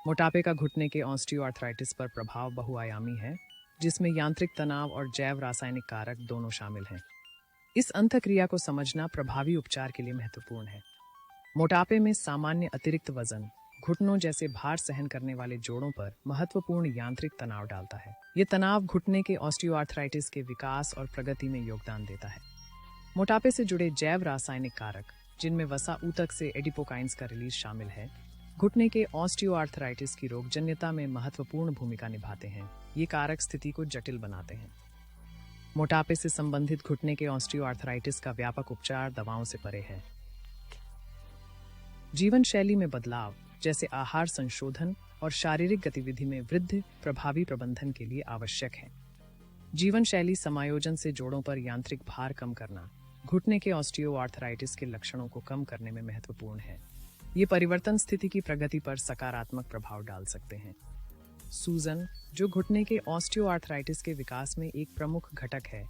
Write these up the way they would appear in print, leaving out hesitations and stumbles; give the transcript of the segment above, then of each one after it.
मोटापे का घुटने के ऑस्टियोआर्थराइटिस पर प्रभाव बहुआयामी है, जिसमें यांत्रिक तनाव और जैव रासायनिक कारक दोनों शामिल हैं। इस अंतःक्रिया को समझना प्रभावी उपचार के लिए महत्वपूर्ण है। मोटापे में सामान्य अतिरिक्त वजन घुटनों जैसे भार सहन करने वाले जोड़ों पर महत्वपूर्ण यांत्रिक तनाव डालता है। ये तनाव घुटने के ऑस्टियोआर्थराइटिस के विकास और प्रगति में योगदान देता है। मोटापे से जुड़े जैव रासायनिक कारक, जिनमें वसा ऊतक से एडिपोकाइंस का रिलीज शामिल है, घुटने के ऑस्टियोआर्थराइटिस की रोगजन्यता में महत्वपूर्ण भूमिका निभाते हैं। ये कारक स्थिति को जटिल बनाते हैं। मोटापे से संबंधित घुटने के ऑस्टियोआर्थराइटिस का व्यापक उपचार दवाओं से परे है। जीवन शैली में बदलाव, जैसे आहार संशोधन और शारीरिक गतिविधि में वृद्धि, प्रभावी प्रबंधन के लिए आवश्यक है। जीवन शैली समायोजन से जोड़ों पर यांत्रिक भार कम करना घुटने के ऑस्टियोआर्थराइटिस के लक्षणों को कम करने में महत्वपूर्ण है। ये परिवर्तन स्थिति की प्रगति पर सकारात्मक प्रभाव डाल सकते हैं। सूजन, जो घुटने के ऑस्टियोआर्थराइटिस के विकास में एक प्रमुख घटक है,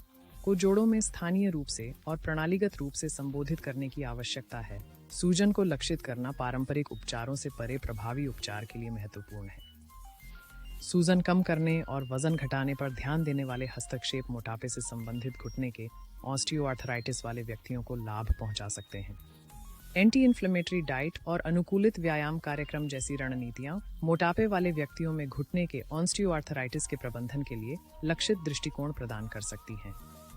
को जोड़ों में स्थानीय रूप से और प्रणालीगत रूप से संबोधित करने की आवश्यकता है। सूजन को लक्षित करना पारंपरिक उपचारों से परे प्रभावी उपचार के लिए महत्वपूर्ण है। सूजन कम करने और वजन घटाने पर ध्यान देने वाले हस्तक्षेप मोटापे से संबंधित घुटने के ऑस्टियोआर्थराइटिस वाले व्यक्तियों को लाभ पहुंचा सकते हैं। एंटी इन्फ्लेमेटरी डाइट और अनुकूलित व्यायाम कार्यक्रम जैसी रणनीतियां मोटापे वाले व्यक्तियों में घुटने के ऑस्टियोआर्थराइटिस के प्रबंधन के लिए लक्षित दृष्टिकोण प्रदान कर सकती हैं।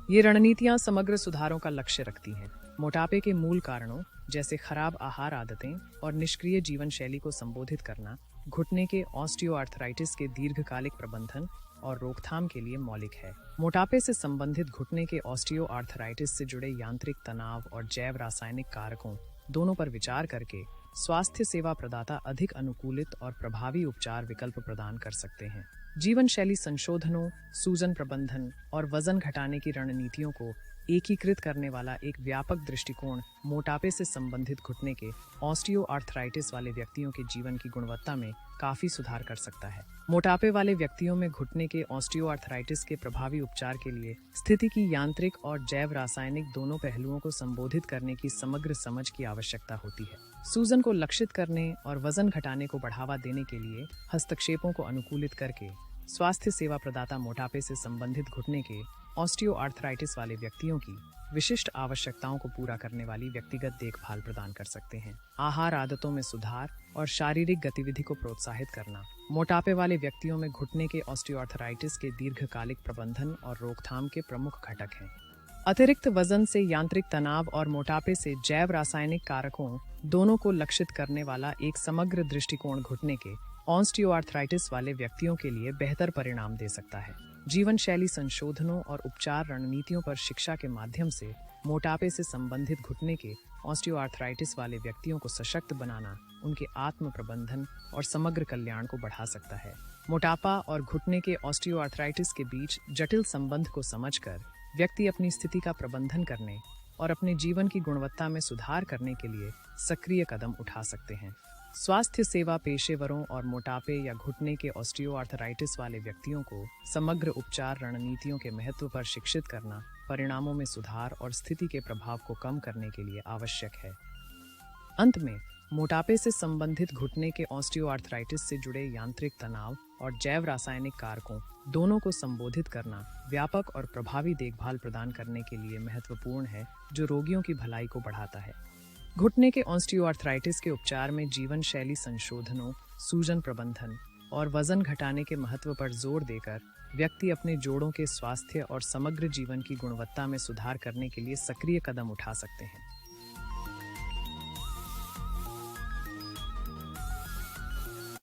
ये रणनीतियां समग्र सुधारों का लक्ष्य रखती हैं। मोटापे के मूल कारणों जैसे खराब आहार आदतें और निष्क्रिय जीवन शैली को संबोधित करना घुटने के ऑस्टियोआर्थराइटिस के दीर्घकालिक प्रबंधन और रोकथाम के लिए मौलिक है। मोटापे से संबंधित घुटने के ऑस्टियोआर्थराइटिस से जुड़े यांत्रिक तनाव और जैव रासायनिक कारकों दोनों पर विचार करके स्वास्थ्य सेवा प्रदाता अधिक अनुकूलित और प्रभावी उपचार विकल्प प्रदान कर सकते हैं। जीवन शैली संशोधनों, सूजन प्रबंधन और वजन घटाने की रणनीतियों को एकीकृत करने वाला एक व्यापक दृष्टिकोण मोटापे से संबंधित घुटने के ऑस्टियोआर्थराइटिस वाले व्यक्तियों के जीवन की गुणवत्ता में काफी सुधार कर सकता है। मोटापे वाले व्यक्तियों में घुटने के ऑस्टियोआर्थराइटिस के प्रभावी उपचार के लिए स्थिति की यांत्रिक और जैव रासायनिक दोनों पहलुओं को संबोधित करने की समग्र समझ की आवश्यकता होती है। सूजन को लक्षित करने और वजन घटाने को बढ़ावा देने के लिए हस्तक्षेपों को अनुकूलित करके स्वास्थ्य सेवा प्रदाता मोटापे से संबंधित घुटने के ऑस्टियोआर्थराइटिस वाले व्यक्तियों की विशिष्ट आवश्यकताओं को पूरा करने वाली व्यक्तिगत देखभाल प्रदान कर सकते हैं। आहार आदतों में सुधार और शारीरिक गतिविधि को प्रोत्साहित करना मोटापे वाले व्यक्तियों में घुटने के ऑस्टियोआर्थराइटिस के दीर्घकालिक प्रबंधन और रोकथाम के प्रमुख घटक हैं। अतिरिक्त वजन से यांत्रिक तनाव और मोटापे से जैव रासायनिक कारकों दोनों को लक्षित करने वाला एक समग्र दृष्टिकोण घुटने के ऑस्टियोआर्थराइटिस वाले व्यक्तियों के लिए बेहतर परिणाम दे सकता है। जीवन शैली संशोधनों और उपचार रणनीतियों पर शिक्षा के माध्यम से मोटापे से संबंधित घुटने के ऑस्टियोआर्थराइटिस वाले व्यक्तियों को सशक्त बनाना उनके आत्म प्रबंधन और समग्र कल्याण को बढ़ा सकता है। मोटापा और घुटने के ऑस्टियोआर्थराइटिस के बीच जटिल संबंध को समझकर व्यक्ति अपनी स्थिति का प्रबंधन करने और अपने जीवन की गुणवत्ता में सुधार करने के लिए सक्रिय कदम उठा सकते हैं। स्वास्थ्य सेवा पेशेवरों और मोटापे या घुटने के ऑस्टियोआर्थराइटिस वाले व्यक्तियों को समग्र उपचार रणनीतियों के महत्व पर शिक्षित करना परिणामों में सुधार और स्थिति के प्रभाव को कम करने के लिए आवश्यक है। अंत में, मोटापे से संबंधित घुटने के ऑस्टियोआर्थराइटिस से जुड़े यांत्रिक तनाव और जैव रासायनिक कारकों दोनों को संबोधित करना व्यापक और प्रभावी देखभाल प्रदान करने के लिए महत्वपूर्ण है, जो रोगियों की भलाई को बढ़ाता है। घुटने के ऑस्टियोआर्थराइटिस के उपचार में जीवन शैली संशोधनों, सूजन प्रबंधन और वजन घटाने के महत्व पर जोर देकर व्यक्ति अपने जोड़ों के स्वास्थ्य और समग्र जीवन की गुणवत्ता में सुधार करने के लिए सक्रिय कदम उठा सकते हैं।